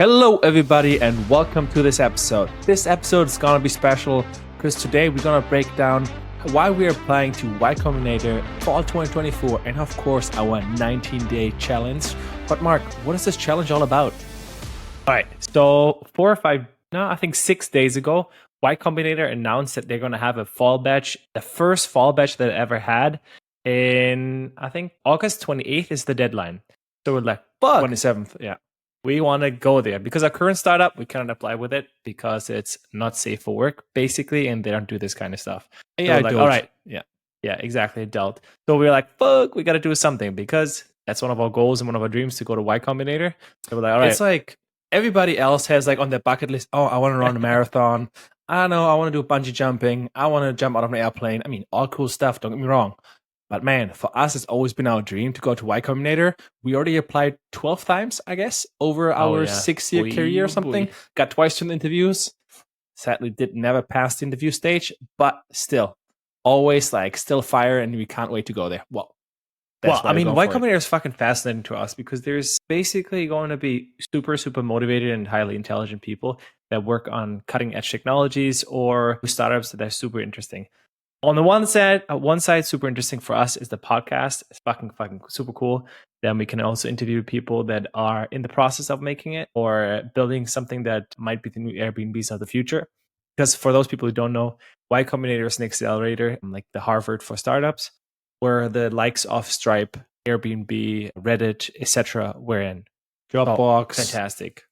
Hello, everybody, and welcome to this episode. This episode is gonna be special because today we're gonna break down why we are applying to Y-Combinator Fall 2024 and, of course, our 19-day challenge. But, Mark, what is this challenge all about? All right, so 6 days ago, Y-Combinator announced that they're gonna have a fall batch, the first fall batch that it ever had. In, I think, August 28th is the deadline. So we're like, fuck. 27th, yeah. We want to go there because our current startup, we cannot apply with it because it's not safe for work, basically, and they don't do this kind of stuff. So Yeah, like, all right, yeah, exactly, adult. So we're like, fuck, we got to do something because that's one of our goals and one of our dreams to go to Y-Combinator. So we're like, all right. It's like everybody else has like on their bucket list, oh, I want to run a marathon. I know, I want to do bungee jumping. I want to jump out of an airplane. I mean, all cool stuff, don't get me wrong. But man, for us, it's always been our dream to go to Y-Combinator. We already applied 12 times, I guess, over our 6-year career or something. Got twice to the interviews. Sadly, did never pass the interview stage, but still, always like still fire, and we can't wait to go there. Well, I mean, Y-Combinator is fucking fascinating to us because there's basically going to be super, super motivated and highly intelligent people that work on cutting edge technologies or startups that are super interesting. On the one side, super interesting for us is the podcast. It's fucking super cool. Then we can also interview people that are in the process of making it or building something that might be the new Airbnbs of the future. Because for those people who don't know, Y-Combinator is an accelerator, like the Harvard for startups, where the likes of Stripe, Airbnb, Reddit, etc. were in. Dropbox. Fantastic.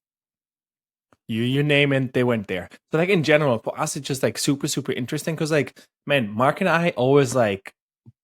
You name it, they went there. So like in general, for us, it's just like super, super interesting because like, man, Mark and I always like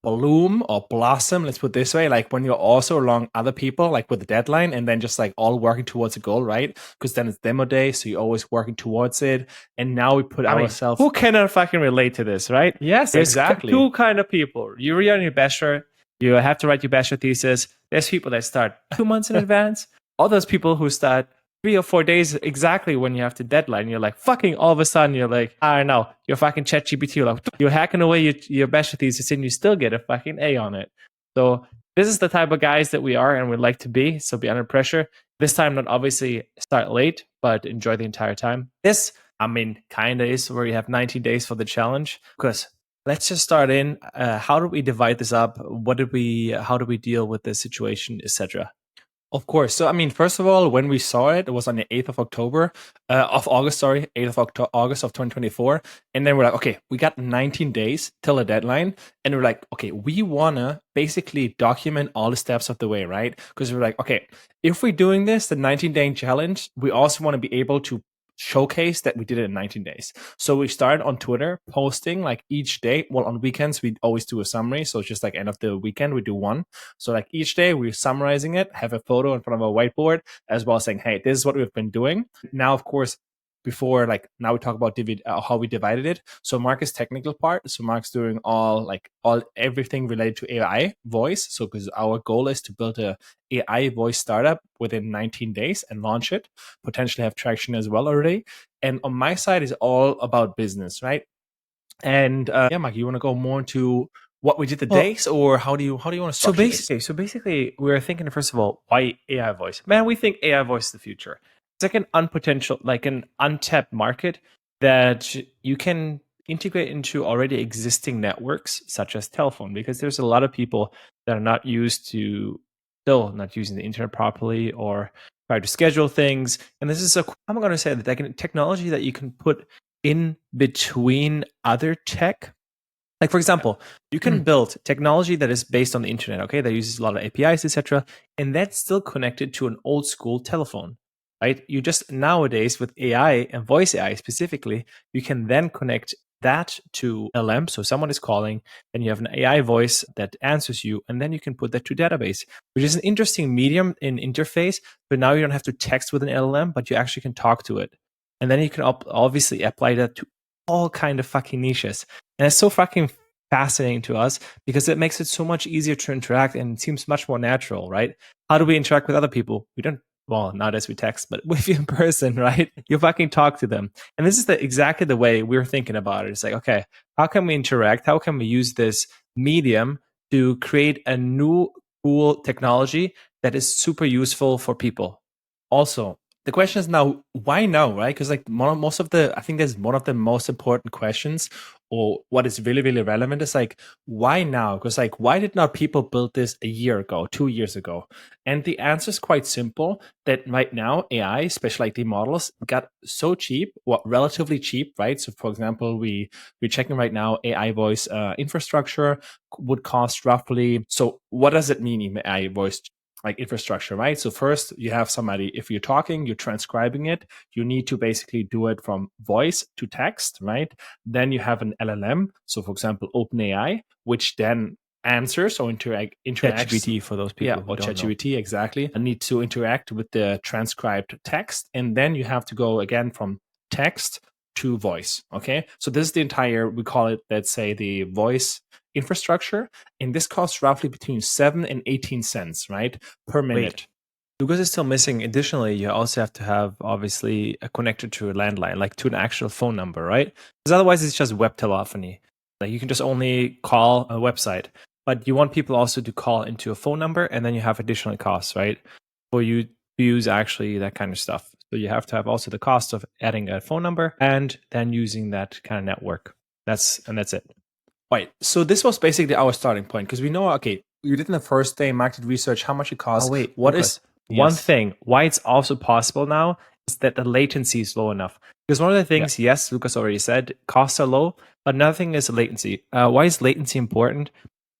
bloom or blossom, let's put it this way, like when you're also along other people, like with the deadline and then just like all working towards a goal, right? Because then it's demo day, so you're always working towards it. And now we put ourselves... Who cannot fucking relate to this, right? Yes, There's exactly. Two kind of people. You're on your bachelor, you have to write your bachelor thesis. There's people that start 2 months in advance. All those people who start 3 or 4 days exactly when you have the deadline. You're like, fucking all of a sudden, you're like, I don't know, you're fucking ChatGPT. Like, you're hacking away your bachelor thesis and you still get a fucking A on it. So this is the type of guys that we are and we like to be. So be under pressure. This time, not obviously start late, but enjoy the entire time. This, I mean, kind of is where you have 90 days for the challenge. Because let's just start in. How do we divide this up? How do we deal with this situation, etc.? Of course. So, I mean, first of all, when we saw it, it was on the 8th of August, 8th of August of 2024. And then we're like, okay, we got 19 days till the deadline. And we're like, okay, we want to basically document all the steps of the way, right? Because we're like, okay, if we're doing this, the 19-day challenge, we also want to be able to showcase that we did it in 19 days. So we started on Twitter posting like each day. Well, on weekends, we always do a summary. So it's just like end of the weekend, we do one. So like each day we're summarizing it, have a photo in front of a whiteboard as well as saying, hey, this is what we've been doing. Now, of course, now we talk about how we divided it. So Mark is technical part. So Mark's doing everything related to AI voice. So because our goal is to build a AI voice startup within 19 days and launch it, potentially have traction as well already. And on my side is all about business, right? And Mark, you want to go more into what we did the days, or how do you want to structure this? So basically, we're thinking first of all, why AI voice? Man, we think AI voice is the future. It's like an untapped market that you can integrate into already existing networks such as telephone, because there's a lot of people that are still not using the internet properly or try to schedule things. And this is I'm going to say that like technology that you can put in between other tech. Like, for example, you can build technology that is based on the internet, okay, that uses a lot of APIs, etc., and that's still connected to an old school telephone. Right? You just nowadays with AI and voice AI specifically, you can then connect that to LM. So someone is calling, and you have an AI voice that answers you, and then you can put that to database, which is an interesting medium in interface. But now you don't have to text with an LLM, but you actually can talk to it, and then you can obviously apply that to all kind of fucking niches, and it's so fucking fascinating to us because it makes it so much easier to interact and it seems much more natural, right? How do we interact with other people? We don't. Well, not as we text, but with you in person, right? You fucking talk to them. And this is exactly the way we're thinking about it. It's like, okay, how can we interact? How can we use this medium to create a new cool technology that is super useful for people? Also, the question is now, why now, right? Because like most of the, I think there's one of the most important questions, or what is really, really relevant is like, why now? Because like, why did not people build this a year ago, 2 years ago? And the answer is quite simple, that right now AI, especially like the models, got so cheap, well, relatively cheap, right? So for example, we're checking right now AI voice infrastructure would cost roughly. So what does it mean in AI voice like infrastructure, right? So first you have somebody, if you're talking, you're transcribing it, you need to basically do it from voice to text, right? Then you have an LLM. So for example, OpenAI, which then answers or interacts. ChatGPT for those Yeah, people who or don't know. ChatGPT, exactly. And need to interact with the transcribed text. And then you have to go again from text to voice. Okay. So this is the entire, we call it, let's say, the voice infrastructure. And this costs roughly between 7 and 18 cents, right? Per minute. Lucas is still missing. Additionally, you also have to have obviously a connected to a landline, like to an actual phone number, right? Because otherwise, it's just web telephony. Like you can just only call a website, but you want people also to call into a phone number, and then you have additional costs, right? For you to use actually that kind of stuff. So you have to have also the cost of adding a phone number and then using that kind of network. That's it. Right. So this was basically our starting point because we know, okay, you did in the first day market research, how much it costs. Oh wait, What Lucas, is one yes. thing why it's also possible now is that the latency is low enough. Because one of the things, yes, Lucas already said, costs are low, but another thing is latency. Why is latency important?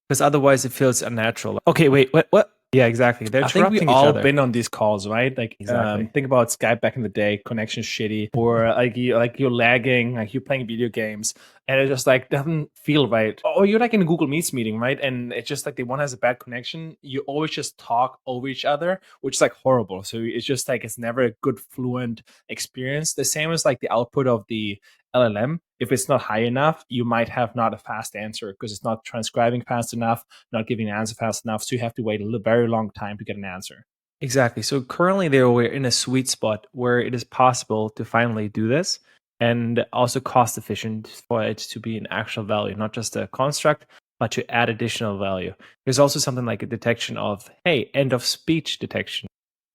Because otherwise it feels unnatural. Okay, wait, what? Yeah, exactly. They're I think we interrupting each all other. been on these calls, right? Like, Exactly. think about Skype back in the day, connection shitty, or you're lagging, like you're playing video games, and it just like doesn't feel right. Or you're like in a Google Meets meeting, right? And it's just like the one has a bad connection. You always just talk over each other, which is like horrible. So it's just like it's never a good fluent experience. The same as like the output of the LLM. If it's not high enough, you might have not a fast answer because it's not transcribing fast enough, not giving an answer fast enough. So you have to wait a very long time to get an answer. Exactly. So currently we're in a sweet spot where it is possible to finally do this and also cost efficient for it to be an actual value, not just a construct, but to add additional value. There's also something like a detection of, hey, end of speech detection,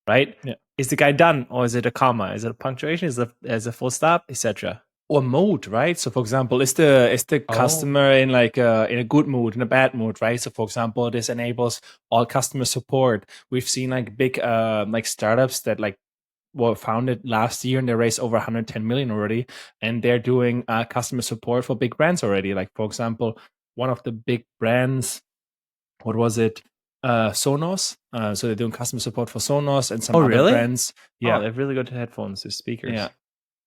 right? Yeah. Is the guy done or is it a comma? Is it a punctuation? Is it a full stop, etc.? Or mode, right? So for example, is the customer in like in a good mood, in a bad mood, right? So for example, this enables all customer support. We've seen like big like startups that like were founded last year and they raised over 110 million already, and they're doing customer support for big brands already. Like for example, one of the big brands, what was it? Sonos. So they're doing customer support for Sonos and some other really? brands. Yeah, Oh, they're really good headphones, the speakers. yeah.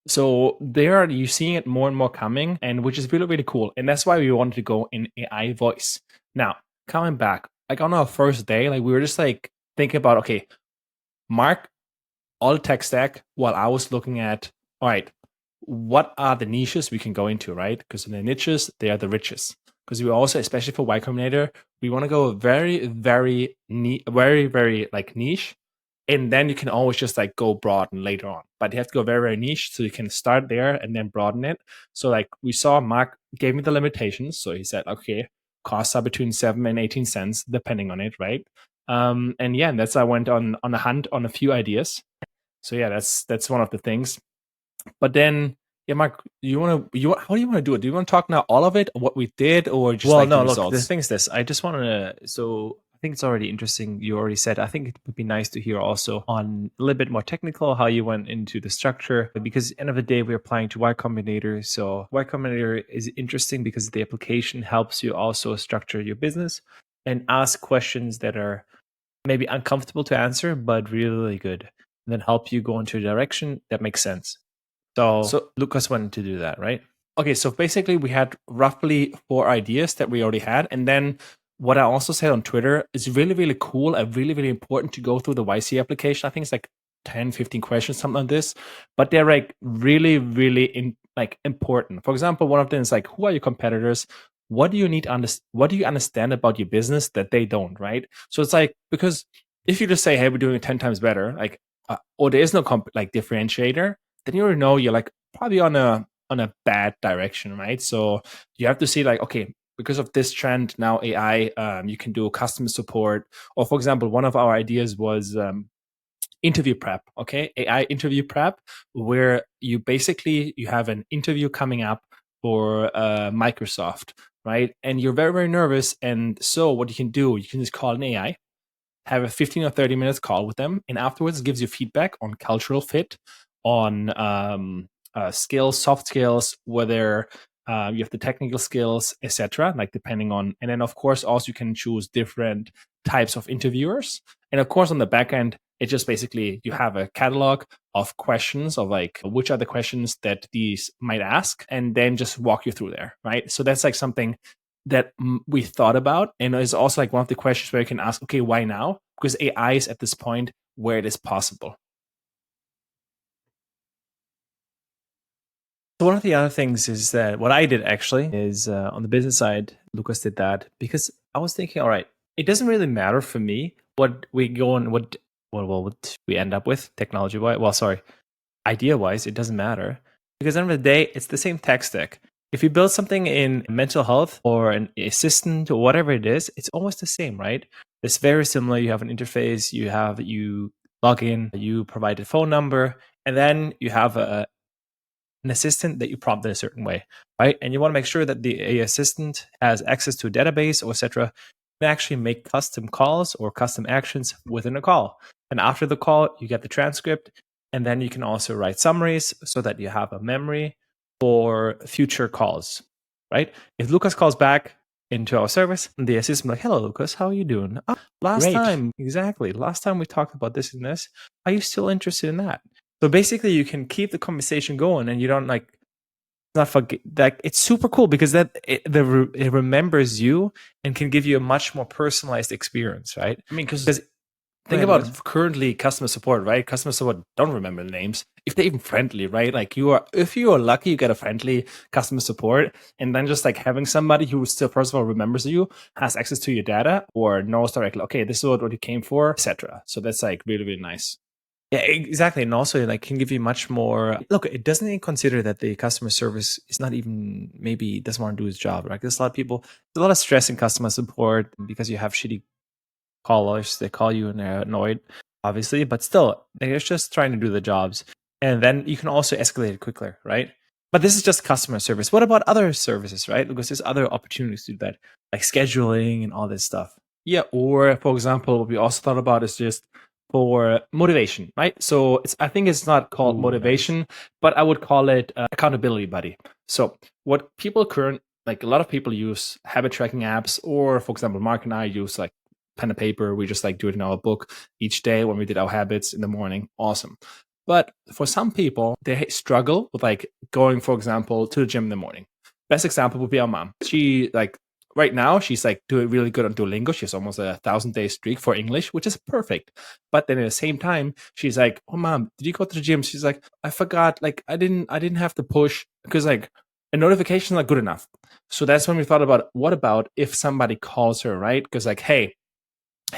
So there you're seeing it more and more coming, and which is really, really cool. And that's why we wanted to go in AI voice. Now, coming back, like on our first day, like we were just like thinking about, okay, Mark, all tech stack, while I was looking at, all right, what are the niches we can go into, right? Because in the niches, they are the richest. Because we also, especially for Y-Combinator, we want to go very, very, very, very like niche, and then you can always just like go broaden later on, but you have to go very, very niche, so you can start there and then broaden it. So like we saw, Mark gave me the limitations, so he said, okay, costs are between 7 and 18 cents depending on it, right? And yeah, that's, I went on a hunt on a few ideas. So yeah, that's one of the things. But then, yeah, Mark, how do you want to do it? Do you want to talk now all of it, what we did, or just Well, like no, the look, the results? thing is this. I just want to. So I think it's already interesting. You already said. I think it would be nice to hear also on a little bit more technical how you went into the structure, because at the end of the day we're applying to Y Combinator. So Y Combinator is interesting because the application helps you also structure your business and ask questions that are maybe uncomfortable to answer, but really good, and then help you go into a direction that makes sense. So So Lucas wanted to do that, right? okay, so basically we had roughly 4 ideas that we already had. And then what I also said on Twitter is really, really cool and really, really important to go through the YC application. I think it's like 10, 15 questions, something like this. But they're like really, really important. For example, one of them is like, who are your competitors? What do you need what do you understand about your business that they don't, right? So it's like, because if you just say, hey, we're doing it 10 times better, like or there is no like differentiator, then you already know you're like probably on a bad direction, right? So you have to see like, okay, because of this trend now, AI, you can do customer support. Or for example, one of our ideas was interview prep. Okay, AI interview prep, where you have an interview coming up for Microsoft, right? And you're very, very nervous. And so what you can do, you can just call an AI, have a 15 or 30 minutes call with them, and afterwards gives you feedback on cultural fit, on skills, soft skills, whether you have the technical skills, etc. Like depending on, and then of course also you can choose different types of interviewers. And of course on the back end, it just basically you have a catalog of questions of like which are the questions that these might ask, and then just walk you through there, right? So that's like something that we thought about, and is also like one of the questions where you can ask, okay, why now? Because AI is at this point where it is possible. So one of the other things is that what I did actually is on the business side, Lucas did that because I was thinking, all right, it doesn't really matter for me what we go and what we end up with technology wise. Well, sorry, idea wise, it doesn't matter because at the end of the day, it's the same tech stack. If you build something in mental health or an assistant or whatever it is, it's almost the same, right? It's very similar. You have an interface, you log in, you provide a phone number, and then you have an assistant that you prompt in a certain way, right? And you want to make sure that the assistant has access to a database or etc. And actually make custom calls or custom actions within a call. And after the call, you get the transcript, and then you can also write summaries so that you have a memory for future calls, right? If Lucas calls back into our service, the assistant will be like, "Hello, Lucas, how are you doing? Last Great. time we talked about this and this. Are you still interested in that?" So basically, you can keep the conversation going, and you don't like not forget. Like it's super cool because it remembers you and can give you a much more personalized experience, right? I mean, because Lucas. think about currently customer support, right? Customer support don't remember the names if they're even friendly, right? Like if you are lucky, you get a friendly customer support, and then just like having somebody who still first of all remembers you, has access to your data, or knows directly, okay, this is what you came for, etc. So that's like really, really nice. Yeah, exactly. And also like can give you much more look, it doesn't even consider that the customer service is not even maybe doesn't want to do his job, right? There's a lot of people, there's a lot of stress in customer support because you have shitty callers. They call you and they're annoyed, obviously, but still they're just trying to do the jobs. And then you can also escalate it quicker, right? But this is just customer service. What about other services, right? Because there's other opportunities to do that, like scheduling and all this stuff. Yeah, or for example, what we also thought about is just for motivation, right? So I think it's not called Ooh, motivation, nice. but I would call it accountability buddy. So what people like a lot of people use habit tracking apps, or for example, Mark and I use like pen and paper. We just like do it in our book each day when we did our habits in the morning. Awesome. But for some people, they struggle with like going, for example, to the gym in the morning. Best example would be our mom. She like right now she's like doing really good on Duolingo. She has almost 1,000-day streak for English, which is perfect. But then at the same time, she's like, "Oh, mom, did you go to the gym?" She's like, "I forgot. Like, I didn't have to push because like a notification is not good enough." So that's when we thought about what about if somebody calls her, right? Because like, hey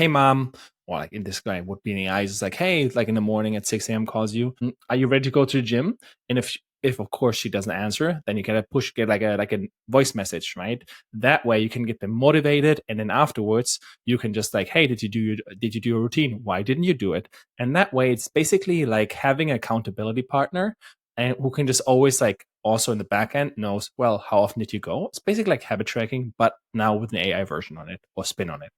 mom, or like in this guy would be in the eyes, it's like, hey, like in the morning at 6 a.m. calls you, are you ready to go to the gym? And if of course she doesn't answer, then you get like a voice message, right? That way you can get them motivated, and then afterwards you can just like, hey, did you do a routine? Why didn't you do it? And that way it's basically like having an accountability partner, and who can just always like also in the back end knows, well, how often did you go? It's basically like habit tracking, but now with an AI version on it or spin on it.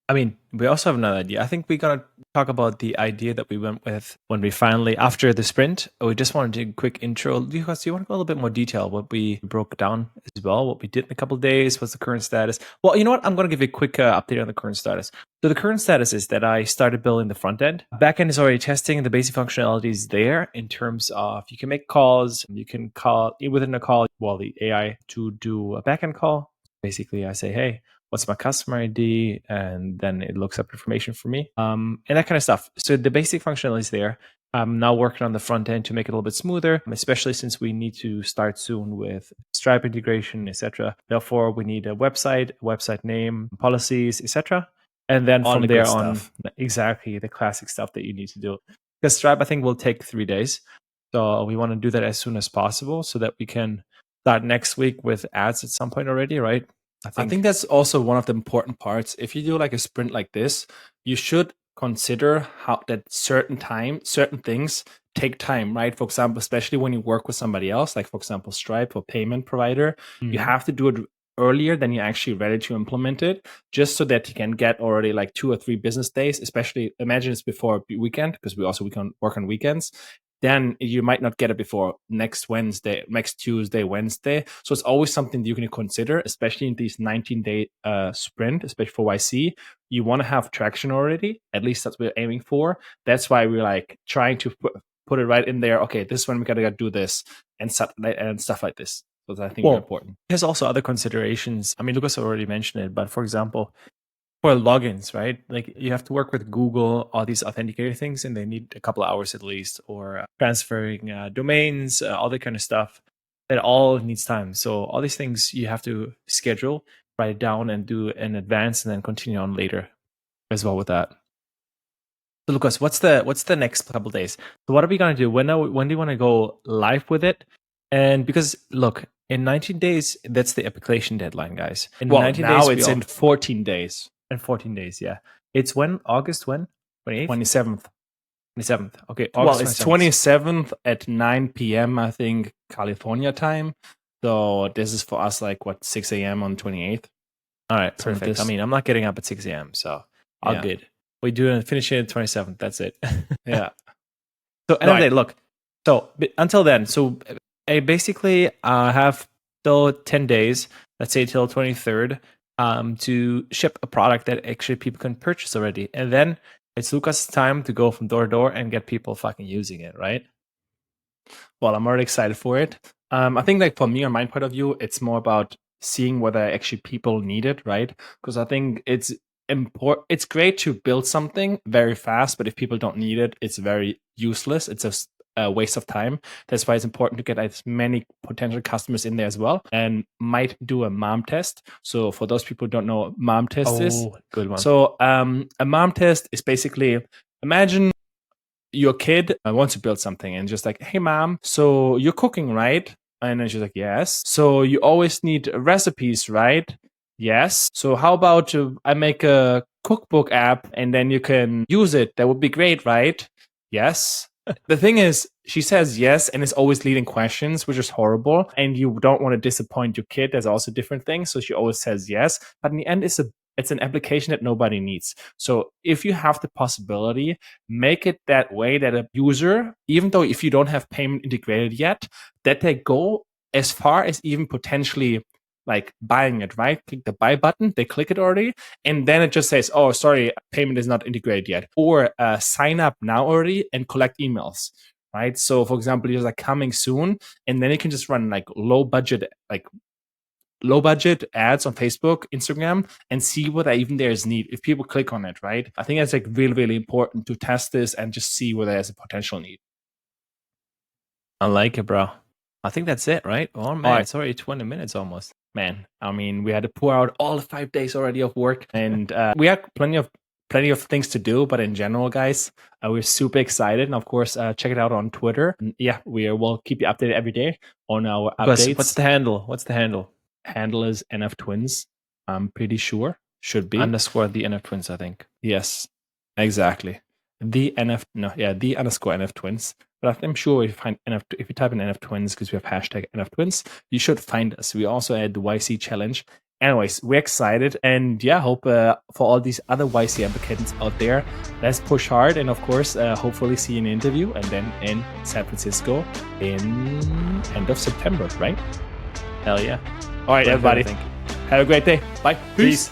I mean, we also have another idea. I think we're gonna talk about the idea that we went with when we finally, after the sprint, we just wanted to do a quick intro. Because do you want to go a little bit more detail what we broke down as well, what we did in a couple of days, what's the current status? Well, you know what? I'm gonna give you a quick update on the current status. So the current status is that I started building the front end. Back end is already testing. The basic functionalities there in terms of you can make calls, you can call within a call, well, the AI to do a back end call. Basically, I say, hey, what's my customer ID, and then it looks up information for me, and that kind of stuff. So the basic functionality is there. I'm now working on the front end to make it a little bit smoother, especially since we need to start soon with Stripe integration, etc. Therefore, we need a website name, policies, etc. And then All from the there good on, stuff. exactly the classic stuff that you need to do. Because Stripe, I think, will take 3 days. So we want to do that as soon as possible so that we can start next week with ads at some point already, right? I think that's also one of the important parts. If you do like a sprint like this, you should consider how that certain things take time, right? For example, especially when you work with somebody else, like for example, Stripe or payment provider, you have to do it earlier than you're actually ready to implement it, just so that you can get already like 2 or 3 business days, especially imagine it's before a weekend, because we can work on weekends. Then you might not get it before next Tuesday, Wednesday. So it's always something that you can consider, especially in these 19-day sprint, especially for YC. You want to have traction already. At least that's what we're aiming for. That's why we're like trying to put it right in there. Okay, this one we gotta do this and stuff like this. So I think are important. There's also other considerations. I mean, Lucas already mentioned it, but for example, for logins, right? Like you have to work with Google, all these authenticator things, and they need a couple of hours at least, or transferring domains, all that kind of stuff. That all needs time. So all these things you have to schedule, write it down, and do in advance, and then continue on later as well with that. So Lucas, what's the next couple of days? So what are we gonna do? When do you want to go live with it? And because look, in 19 days, that's the application deadline, guys. In 19 now days, it's in 14 days. In 14 days, yeah. It's when? August when? 28th? 27th. 27th. Okay. August it's 27th at 9 p.m., I think, California time. So this is for us like, 6 a.m. on 28th? All right, perfect. I mean, I'm not getting up at 6 a.m., so all good. We do it, finish it at 27th. That's it. Yeah. So anyway, look. So until then, so I basically have still 10 days, let's say till 23rd, to ship a product that actually people can purchase already. And then it's Lucas' time to go from door to door and get people fucking using it, right? Well, I'm already excited for it. I think like for me, on my point of view, it's more about seeing whether actually people need it, right? Because I think it's important. It's great to build something very fast, but if people don't need it, it's very useless. It's just a waste of time. That's why it's important to get as many potential customers in there as well, and might do a mom test. So for those people who don't know what mom test is, good one. So a mom test is basically, imagine your kid wants to build something and just like, hey mom, so you're cooking, right? And then she's like, yes. So you always need recipes, right? Yes. So how about I make a cookbook app and then you can use it? That would be great, right? Yes. The thing is, she says yes and is always leading questions, which is horrible. And you don't want to disappoint your kid. There's also different things. So she always says yes. But in the end, it's an application that nobody needs. So if you have the possibility, make it that way that a user, even though if you don't have payment integrated yet, that they go as far as even potentially like buying it, right? Click the buy button, they click it already, and then it just says, oh, sorry, payment is not integrated yet. Or sign up now already and collect emails, right? So for example, you're like coming soon, and then you can just run like low budget ads on Facebook, Instagram, and see whether even there's need if people click on it, right? I think it's like really, really important to test this and just see whether there's a potential need. I like it, bro. I think that's it, right? Oh man, it's already 20 minutes almost. Man, I mean, we had to pour out all the 5 days already of work, and we had plenty of things to do. But in general, guys, we're super excited, and of course, check it out on Twitter. And yeah, we'll keep you updated every day on our updates. What's the handle? Handle is NF Twins. I'm pretty sure should be _ the NF Twins. I think. Yes, exactly. The underscore NF Twins. But I'm sure if you type in NF Twins, because we have hashtag NF Twins, you should find us. We also had the YC challenge. Anyways, we're excited, and yeah, hope for all these other YC applicants out there, let's push hard, and of course, hopefully see an interview, and then in San Francisco in end of September, right? Hell yeah! All right, everybody, have a great day. Bye. Peace.